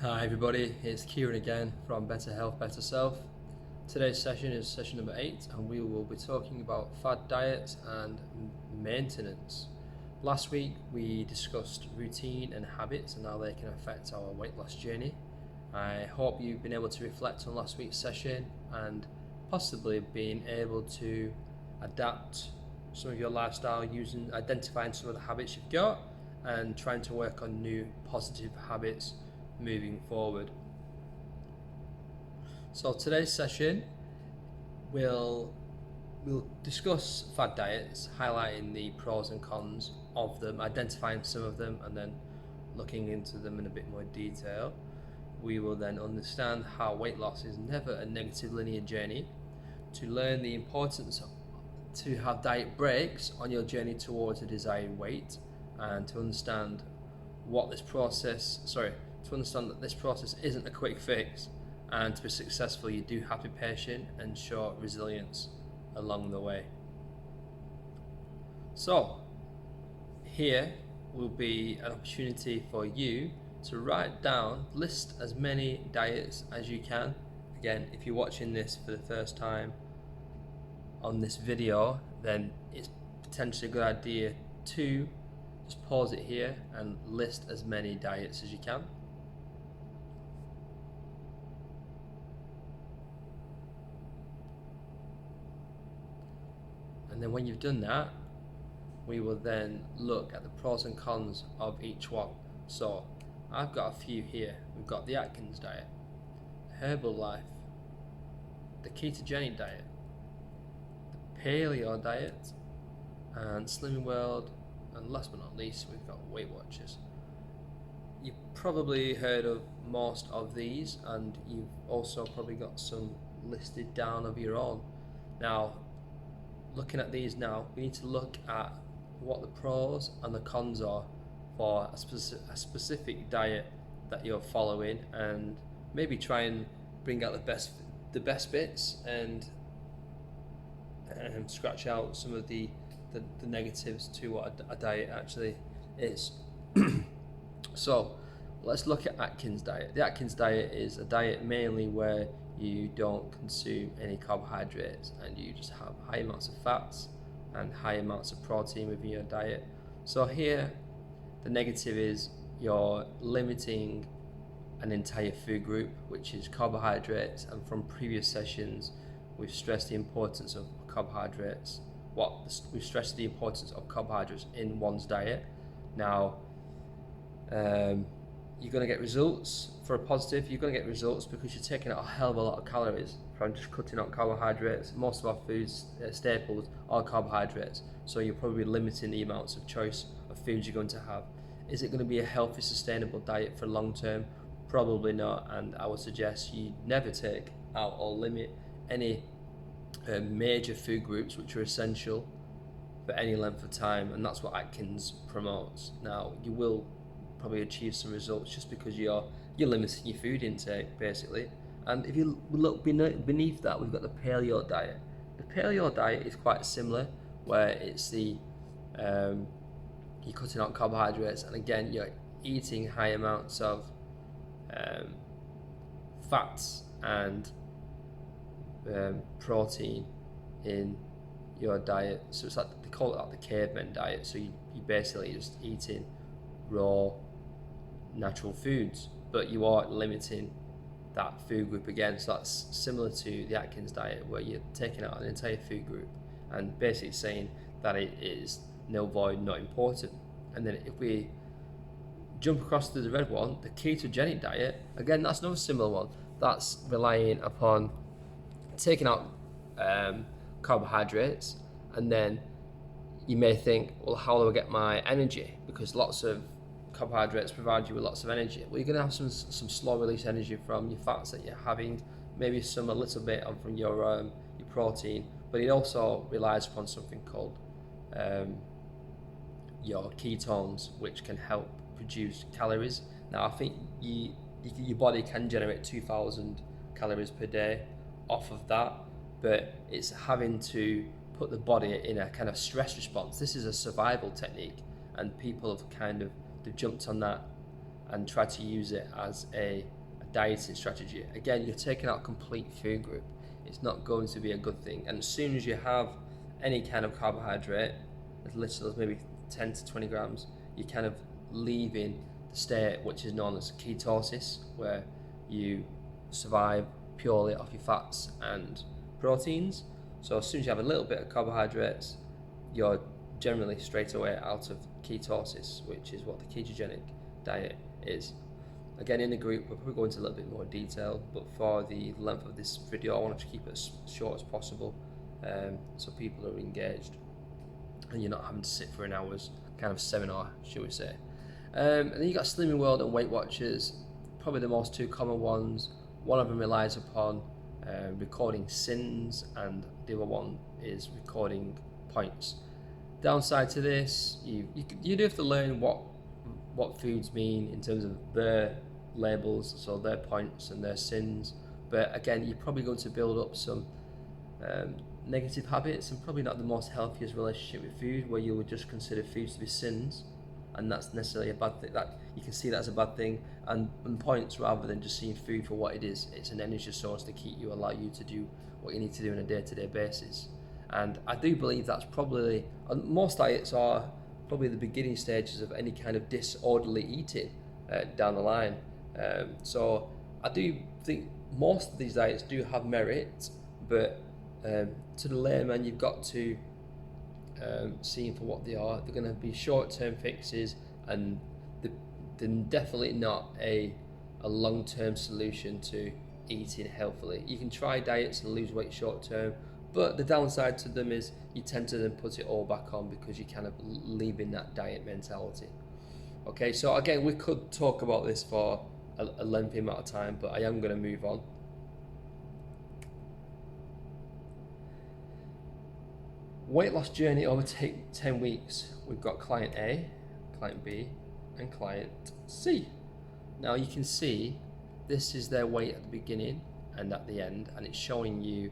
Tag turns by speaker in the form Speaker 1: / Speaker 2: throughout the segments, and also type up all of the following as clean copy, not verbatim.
Speaker 1: Hi everybody, it's Kieran again from Better Health, Better Self. Today's session is session number 8 and we will be talking about fad diets and maintenance. Last week we discussed routine and habits and how they can affect our weight loss journey. I hope you've been able to reflect on last week's session and possibly being able to adapt some of your lifestyle identifying some of the habits you've got and trying to work on new positive habits moving forward. So today's session we'll discuss fad diets, highlighting the pros and cons of them, identifying some of them, and then looking into them in a bit more detail. We will then understand how weight loss is never a negative linear journey, to learn the importance to have diet breaks on your journey towards a desired weight, and to understand that this process isn't a quick fix, and to be successful you do have to be patient and show resilience along the way. So here will be an opportunity for you to list as many diets as you can. Again, if you're watching this for the first time on this video, then it's potentially a good idea to just pause it here and list as many diets as you can. And then when you've done that, we will then look at the pros and cons of each one. So I've got a few here. We've got the Atkins diet, Herbalife, the ketogenic diet, the paleo diet, and Slimming World, and last but not least we've got Weight Watchers. You've probably heard of most of these, and you've also probably got some listed down of your own. Now, looking at these now, we need to look at what the pros and the cons are for a specific diet that you're following, and maybe try and bring out the best bits and scratch out some of the negatives to what a diet actually is. So let's look at Atkins diet. The Atkins diet is a diet mainly where you don't consume any carbohydrates and you just have high amounts of fats and high amounts of protein within your diet. So here the negative is you're limiting an entire food group, which is carbohydrates, and from previous sessions we've stressed the importance of carbohydrates. We've stressed the importance of carbohydrates in one's diet. Now you're going to get results for a positive. You're going to get results because you're taking out a hell of a lot of calories from just cutting out carbohydrates. Most of our foods, staples, are carbohydrates, so you're probably limiting the amounts of choice of foods you're going to have. Is it going to be a healthy, sustainable diet for long term? Probably not, and I would suggest you never take out or limit any major food groups which are essential for any length of time, and that's what Atkins promotes. Now, you will probably achieve some results just because you're limiting your food intake, basically. And if you look beneath that, we've got the paleo diet. The paleo diet is quite similar, where it's you're cutting out carbohydrates, and again you're eating high amounts of fats and protein in your diet. So it's like, they call it like the caveman diet. So you basically just eating raw natural foods, but you are limiting that food group again. So that's similar to the Atkins diet, where you're taking out an entire food group and basically saying that it is nil void, not important. And then if we jump across to the red one, the ketogenic diet, again that's another similar one. That's relying upon taking out carbohydrates, and then you may think, well, how do I get my energy? Because lots of carbohydrates provide you with lots of energy. Well, you're going to have some slow release energy from your fats that you're having, maybe a little bit from your protein, but it also relies upon something called your ketones, which can help produce calories. Now, I think your body can generate 2,000 calories per day off of that, but it's having to put the body in a kind of stress response. This is a survival technique, and people have they've jumped on that and try to use it as a dieting strategy. Again, you're taking out a complete food group. It's not going to be a good thing. And as soon as you have any kind of carbohydrate, as little as maybe 10 to 20 grams, you're kind of leaving the state which is known as ketosis, where you survive purely off your fats and proteins. So as soon as you have a little bit of carbohydrates, you're generally straight away out of ketosis, which is what the ketogenic diet is. Again, in the group, we'll probably go into a little bit more detail, but for the length of this video, I wanted to keep it as short as possible, so people are engaged and you're not having to sit for an hour's kind of seminar, should we say. And then you got Slimming World and Weight Watchers, probably the most two common ones. One of them relies upon recording sins, and the other one is recording points. Downside to this, you do have to learn what foods mean in terms of their labels, so their points and their sins. But again, you're probably going to build up some negative habits, and probably not the most healthiest relationship with food, where you would just consider foods to be sins, and that's necessarily a bad thing. That you can see that as a bad thing, and points, rather than just seeing food for what it is. It's an energy source to keep you, allow you to do what you need to do on a day-to-day basis. And I do believe that's probably, most diets are probably the beginning stages of any kind of disorderly eating down the line. So I do think most of these diets do have merit, but to the layman, you've got to see them for what they are. They're going to be short-term fixes, and they're definitely not a long-term solution to eating healthily. You can try diets and lose weight short-term, but the downside to them is you tend to then put it all back on because you're kind of leaving that diet mentality. Okay, so again, we could talk about this for a lengthy amount of time, but I am going to move on. Weight loss journey over 10 weeks. We've got client A, client B, and client C. Now you can see this is their weight at the beginning and at the end, and it's showing you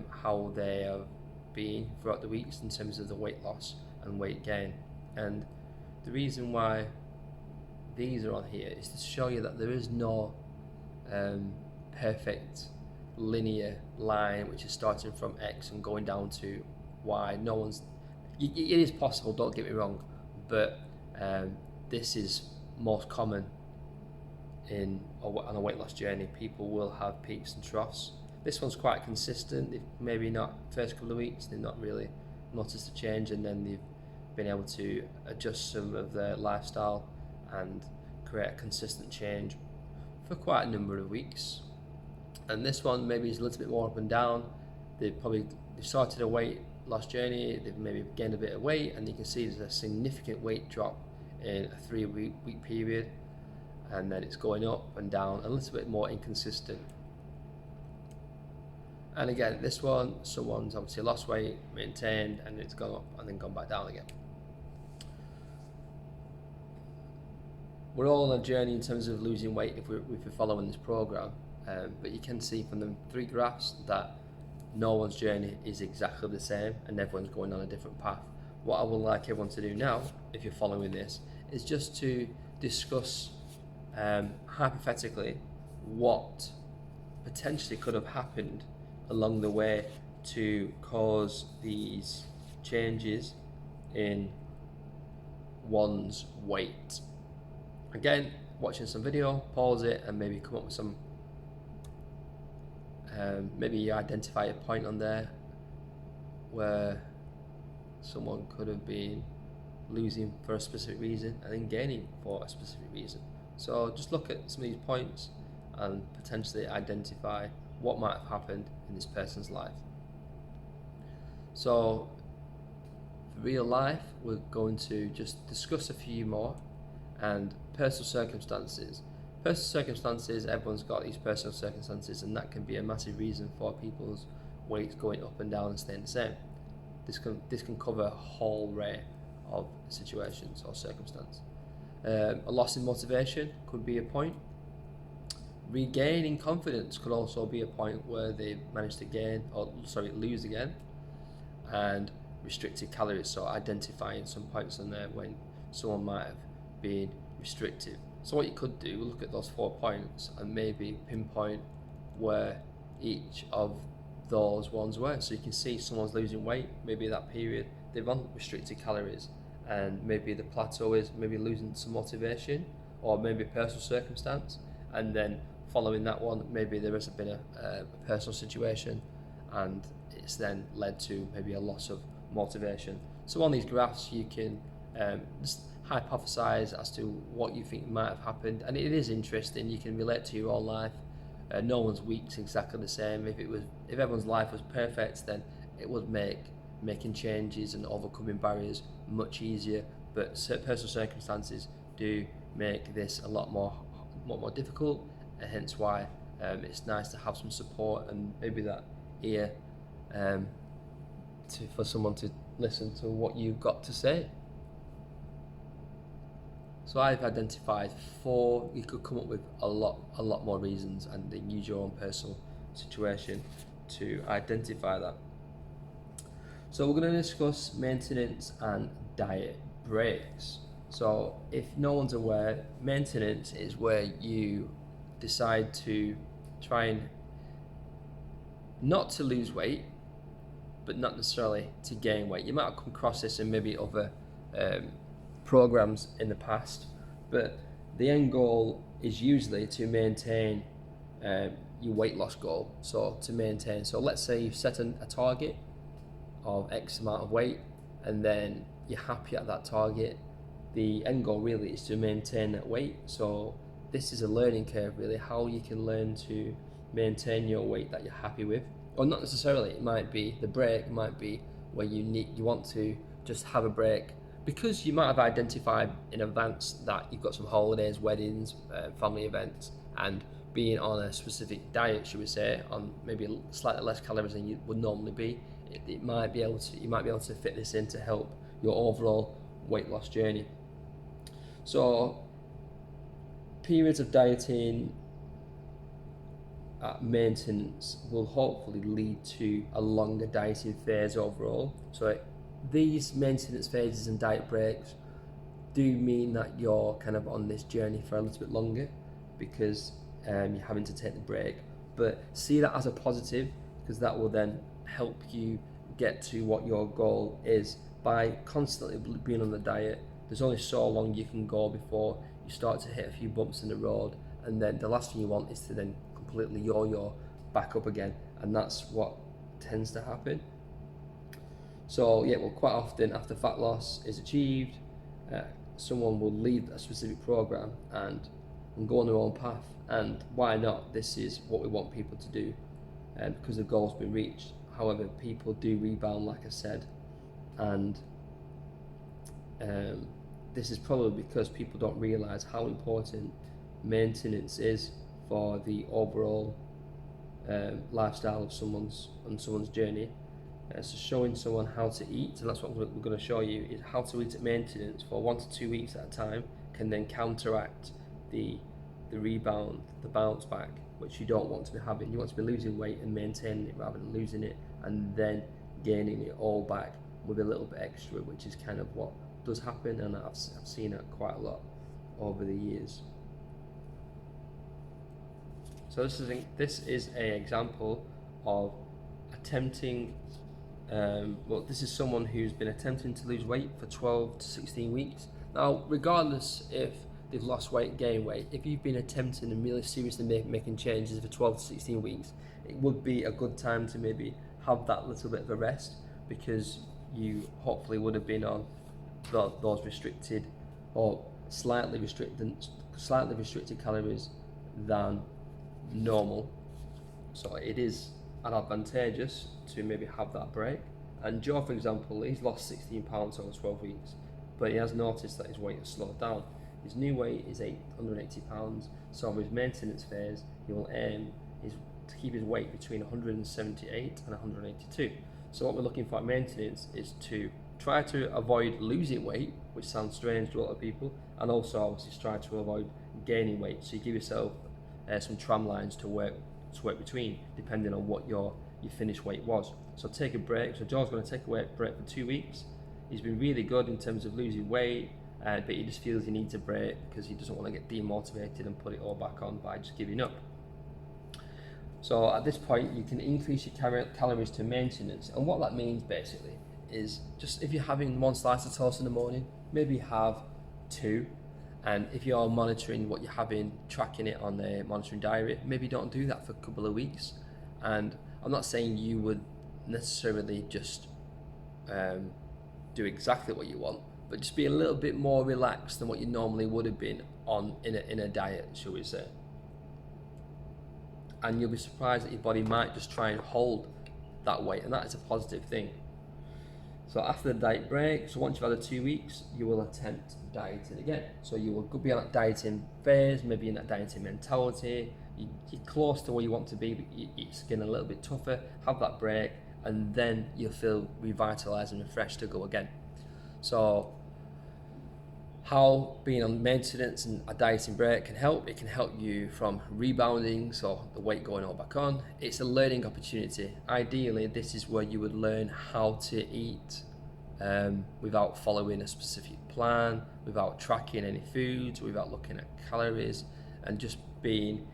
Speaker 1: how they have been throughout the weeks in terms of the weight loss and weight gain. And the reason why these are on here is to show you that there is no perfect linear line which is starting from X and going down to Y. No one's, it is possible, don't get me wrong, but this is most common on a weight loss journey. People will have peaks and troughs. This one's quite consistent. They've maybe not first couple of weeks, they've not really noticed a change, and then they've been able to adjust some of their lifestyle and create a consistent change for quite a number of weeks. And this one maybe is a little bit more up and down. They've started a weight loss journey, they've maybe gained a bit of weight, and you can see there's a significant weight drop in a 3 week period, and then it's going up and down, a little bit more inconsistent. And again, this one, someone's obviously lost weight, maintained, and it's gone up and then gone back down again. We're all on a journey in terms of losing weight if we're following this program, but you can see from the 3 graphs that no one's journey is exactly the same, and everyone's going on a different path. What I would like everyone to do now, if you're following this, is just to discuss hypothetically what potentially could have happened along the way to cause these changes in one's weight. Again, watching some video, pause it, and maybe come up with some, maybe you identify a point on there where someone could have been losing for a specific reason and then gaining for a specific reason. So just look at some of these points and potentially identify what might have happened in this person's life. So for real life, we're going to just discuss a few more, and personal circumstances. Personal circumstances, everyone's got these personal circumstances, and that can be a massive reason for people's weights going up and down and staying the same. This can cover a whole array of situations or circumstances. A loss in motivation could be a point. Regaining confidence could also be a point where they manage to lose again. And restricted calories, so identifying some points on there when someone might have been restrictive. So what you could do, look at those 4 points and maybe pinpoint where each of those ones were. So you can see someone's losing weight, maybe that period they've on restricted calories, and maybe the plateau is maybe losing some motivation or maybe personal circumstance, and then following that one maybe there has been a personal situation and it's then led to maybe a loss of motivation. So on these graphs you can just hypothesize as to what you think might have happened, and it is interesting. You can relate to your own life. No one's week's exactly the same. If everyone's life was perfect, then it would make making changes and overcoming barriers much easier. But personal circumstances do make this a lot more difficult, and hence why it's nice to have some support and maybe that ear for someone to listen to what you've got to say. So I've identified 4. You could come up with a lot more reasons, and then use your own personal situation to identify that. So we're going to discuss maintenance and diet breaks. So if no one's aware, maintenance is where you decide to try and not to lose weight, but not necessarily to gain weight. You might have come across this in maybe other programs in the past, but the end goal is usually to maintain your weight loss goal. So let's say you've set a target of X amount of weight, and then you're happy at that target. The end goal really is to maintain that weight. So this is a learning curve, really, how you can learn to maintain your weight that you're happy with. Or not necessarily, it might be the break, might be where you want to just have a break because you might have identified in advance that you've got some holidays, weddings, family events, and being on a specific diet, should we say, on maybe slightly less calories than you would normally be, you might be able to fit this in to help your overall weight loss journey. So periods of dieting at maintenance will hopefully lead to a longer dieting phase overall. So these maintenance phases and diet breaks do mean that you're kind of on this journey for a little bit longer because you're having to take the break. But see that as a positive, because that will then help you get to what your goal is. By constantly being on the diet, there's only so long you can go before you start to hit a few bumps in the road, and then the last thing you want is to then completely yo-yo back up again, and that's what tends to happen. So yeah, well, quite often after fat loss is achieved, someone will leave a specific program and go on their own path. And why not? This is what we want people to do, because the goal's been reached. However, people do rebound, like I said, and this is probably because people don't realise how important maintenance is for the overall lifestyle of someone's journey. So showing someone how to eat, and that's what we're going to show you, is how to eat at maintenance for 1 to 2 weeks at a time can then counteract the rebound, the bounce back, which you don't want to be having. You want to be losing weight and maintaining it rather than losing it and then gaining it all back with a little bit extra, which is kind of what does happen, and I've seen it quite a lot over the years. So this is an example of attempting. This is someone who's been attempting to lose weight for 12 to 16 weeks. Now, regardless if they've lost weight, gained weight, if you've been attempting and really seriously making changes for 12 to 16 weeks, it would be a good time to maybe have that little bit of a rest, because you hopefully would have been on those restricted or slightly restricted calories than normal. So it is advantageous to maybe have that break. And Joe, for example, he's lost 16 pounds over 12 weeks, but he has noticed that his weight has slowed down. His new weight is 880 pounds, so over his maintenance phase he will aim to keep his weight between 178 and 182. So what we're looking for at maintenance is to try to avoid losing weight, which sounds strange to a lot of people, and also obviously try to avoid gaining weight. So you give yourself some tram lines to work between, depending on what your finished weight was. So take a break. So Joe's going to take a break for 2 weeks. He's been really good in terms of losing weight, but he just feels he needs a break because he doesn't want to get demotivated and put it all back on by just giving up. So at this point, you can increase your calories to maintenance, and what that means basically is just if you're having one slice of toast in the morning, maybe have two. And if you're monitoring what you're having, tracking it on a monitoring diary, maybe don't do that for a couple of weeks. And I'm not saying you would necessarily just do exactly what you want, but just be a little bit more relaxed than what you normally would have been on in a diet, shall we say. And you'll be surprised that your body might just try and hold that weight, and that is a positive thing. So after the diet break, so once you've had the 2 weeks, you will attempt dieting again. So you will be on that dieting phase, maybe in that dieting mentality. You're close to where you want to be, but it's getting a little bit tougher. Have that break, and then you'll feel revitalized and refreshed to go again. So how being on maintenance and a dieting break can help. It can help you from rebounding, so the weight going all back on. It's a learning opportunity. Ideally, this is where you would learn how to eat without following a specific plan, without tracking any foods, without looking at calories, and just being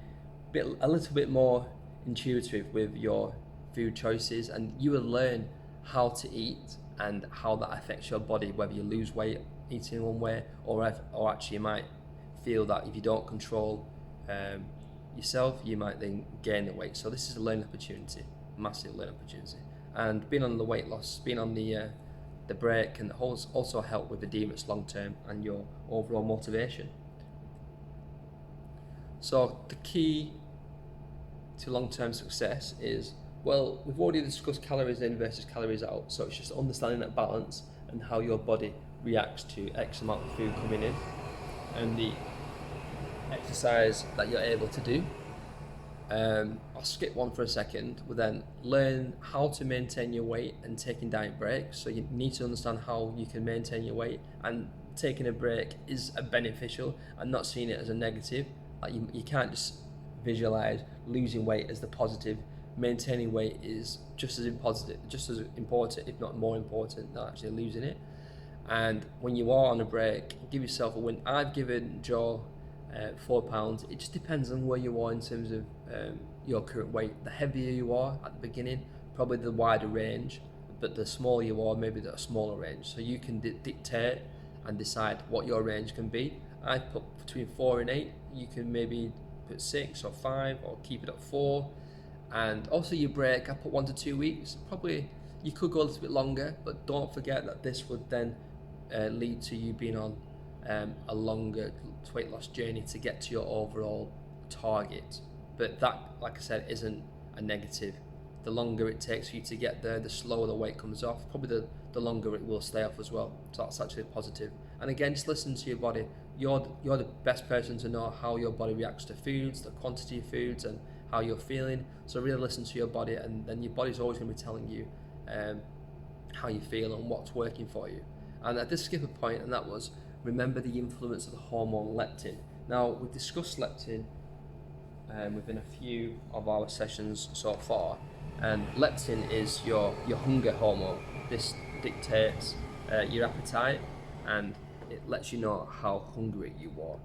Speaker 1: a little bit more intuitive with your food choices. And you will learn how to eat and how that affects your body, whether you lose weight eating one way, or actually you might feel that if you don't control yourself, you might then gain the weight. So this is a learning opportunity, massive learning opportunity. And being on the weight loss, being on the break can also help with adherence long term and your overall motivation. So the key to long-term success is, well, we've already discussed calories in versus calories out, so it's just understanding that balance and how your body reacts to X amount of food coming in and the exercise that you're able to do. I'll skip one for a second. We'll then learn how to maintain your weight and taking diet breaks. So you need to understand how you can maintain your weight, and taking a break is a beneficial and not seeing it as a negative. Like you can't just visualize losing weight as the positive. Maintaining weight is just as important, if not more important, than actually losing it. And when you are on a break, give yourself a win. I've given Joe 4 pounds. It just depends on where you are in terms of your current weight. The heavier you are at the beginning, probably the wider range, but the smaller you are, maybe the smaller range. So you can dictate and decide what your range can be. I put between 4 and 8. You can maybe put 6 or 5, or keep it at 4. And also your break, I put 1 to 2 weeks. Probably you could go a little bit longer, but don't forget that this would then lead to you being on a longer weight loss journey to get to your overall target. But that, like I said, isn't a negative. The longer it takes for you to get there, the slower the weight comes off. Probably the longer it will stay off as well. So that's actually positive. And again, just listen to your body. You're the best person to know how your body reacts to foods, the quantity of foods, and how you're feeling. So really listen to your body, and then your body's always going to be telling you how you feel and what's working for you. And I did skip a point, and that was, remember the influence of the hormone leptin. Now, we've discussed leptin within a few of our sessions so far, and leptin is your hunger hormone. This dictates your appetite, and it lets you know how hungry you are.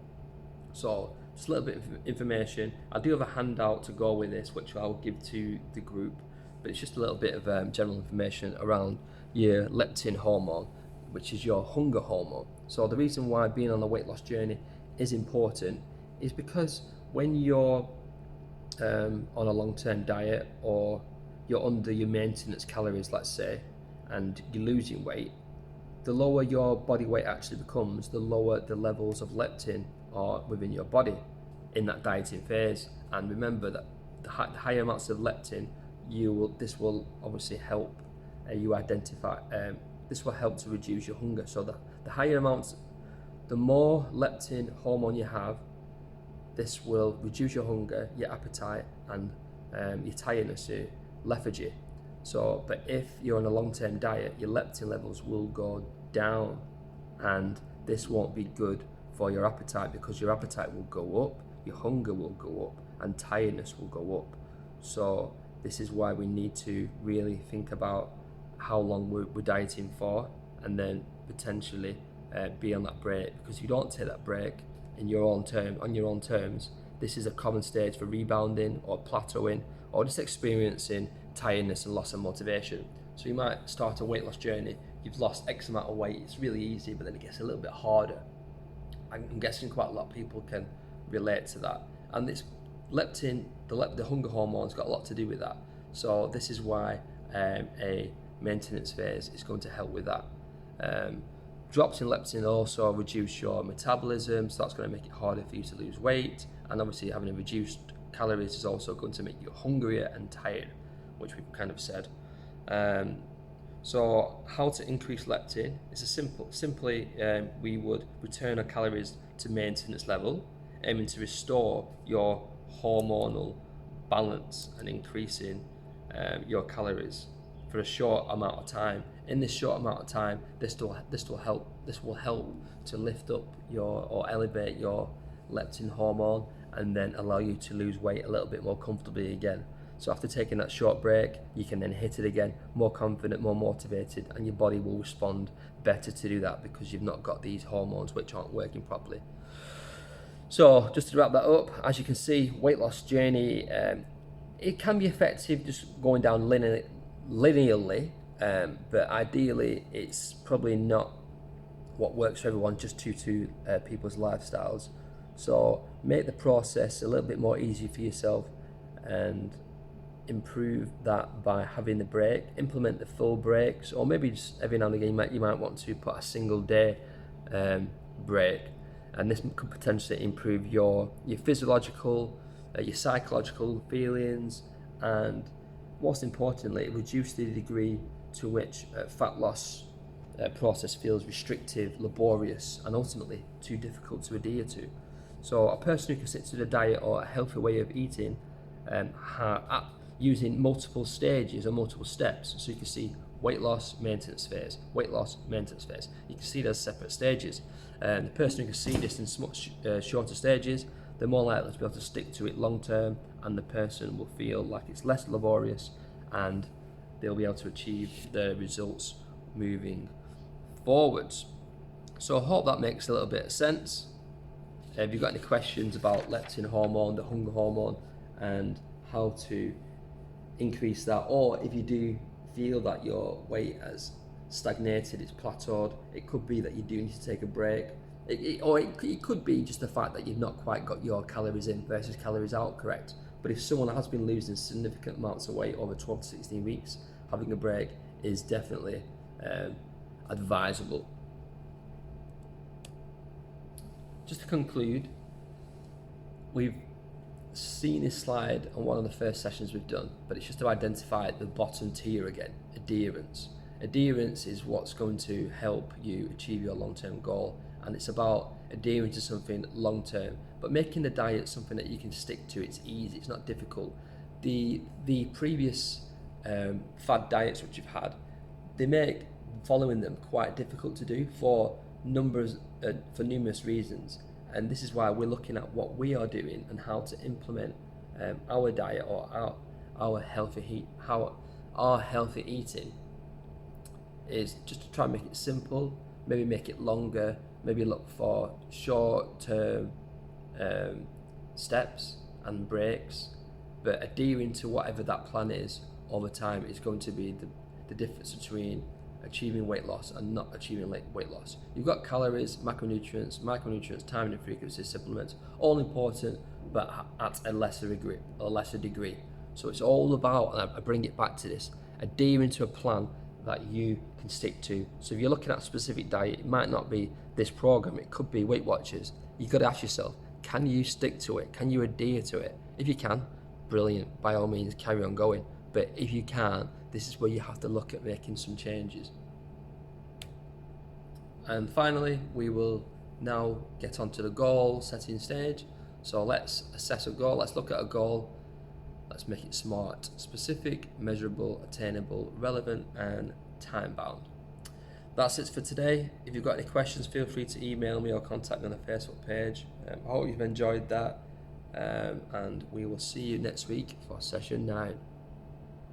Speaker 1: So just a little bit of information. I do have a handout to go with this, which I'll give to the group, but it's just a little bit of general information around your leptin hormone, which is your hunger hormone. So the reason why being on a weight loss journey is important is because when you're on a long-term diet, or you're under your maintenance calories, let's say, and you're losing weight, the lower your body weight actually becomes, the lower the levels of leptin are within your body in that dieting phase. And remember that the higher amounts of leptin, this will obviously help you identify. This will help to reduce your hunger. So the higher amounts, the more leptin hormone you have, this will reduce your hunger, your appetite, and your tiredness, your lethargy. So, but if you're on a long-term diet, your leptin levels will go down, and this won't be good for your appetite, because your appetite will go up, your hunger will go up, and tiredness will go up. So this is why we need to really think about how long we're dieting for, and then potentially be on that break, because if you don't take that break on your own terms, this is a common stage for rebounding or plateauing or just experiencing tiredness and loss of motivation. So you might start a weight loss journey, you've lost X amount of weight, it's really easy, but then it gets a little bit harder. I'm guessing quite a lot of people can relate to that. And this leptin, the hunger hormone's got a lot to do with that. So this is why a maintenance phase is going to help with that. Drops in leptin also reduce your metabolism, so that's going to make it harder for you to lose weight. And obviously having a reduced calories is also going to make you hungrier and tired, which we've kind of said. So how to increase leptin is simply we would return our calories to maintenance level, aiming to restore your hormonal balance and increasing your calories for a short amount of time. In this short amount of time, this will help to lift up or elevate your leptin hormone, and then allow you to lose weight a little bit more comfortably again. So after taking that short break, you can then hit it again, more confident, more motivated, and your body will respond better to do that because you've not got these hormones which aren't working properly. So just to wrap that up, as you can see, weight loss journey, it can be effective just going down linearly, but ideally it's probably not what works for everyone, just due to people's lifestyles. So make the process a little bit more easy for yourself and improve that by having the break. Implement the full breaks, or maybe just every now and again you might want to put a single day break, and this could potentially improve your physiological, your psychological feelings, and most importantly reduce the degree to which fat loss process feels restrictive, laborious, and ultimately too difficult to adhere to. So a person who can stick to the diet or a healthy way of eating using multiple stages or multiple steps. So you can see weight loss, maintenance phase, weight loss, maintenance phase. You can see those separate stages. The person who can see this in much shorter stages, they're more likely to be able to stick to it long term, and the person will feel like it's less laborious and they'll be able to achieve the results moving forwards. So I hope that makes a little bit of sense. If you've got any questions about leptin hormone, the hunger hormone, and how to increase that, or if you do feel that your weight has stagnated, it's plateaued, it could be that you do need to take a break. It could be just the fact that you've not quite got your calories in versus calories out correct. But if someone has been losing significant amounts of weight over 12 to 16 weeks, having a break is definitely advisable. Just to conclude, we've seen this slide on one of the first sessions we've done, but it's just to identify the bottom tier again, adherence. Adherence is what's going to help you achieve your long-term goal, and it's about adhering to something long-term, but making the diet something that you can stick to. It's easy, it's not difficult. The previous fad diets which you've had, they make following them quite difficult to do for numerous reasons, and this is why we're looking at what we are doing and how to implement our diet or our healthy eating is just to try and make it simple, maybe make it longer, maybe look for short-term steps and breaks, but adhering to whatever that plan is over time is going to be the difference between achieving weight loss and not achieving weight loss. You've got calories, micronutrients, timing and frequency, supplements, all important, but at a lesser degree. So it's all about, and I bring it back to this, adhering to a plan that you can stick to. So if you're looking at a specific diet, it might not be this program, it could be Weight Watchers. You've got to ask yourself, can you stick to it? Can you adhere to it? If you can, brilliant, by all means carry on going. But if you can't, this is where you have to look at making some changes. And finally, we will now get onto the goal setting stage. So let's assess a goal, let's look at a goal, let's make it SMART: specific, measurable, attainable, relevant, and time bound. That's it for today. If you've got any questions, feel free to email me or contact me on the Facebook page. I hope you've enjoyed that, and we will see you next week for session 9.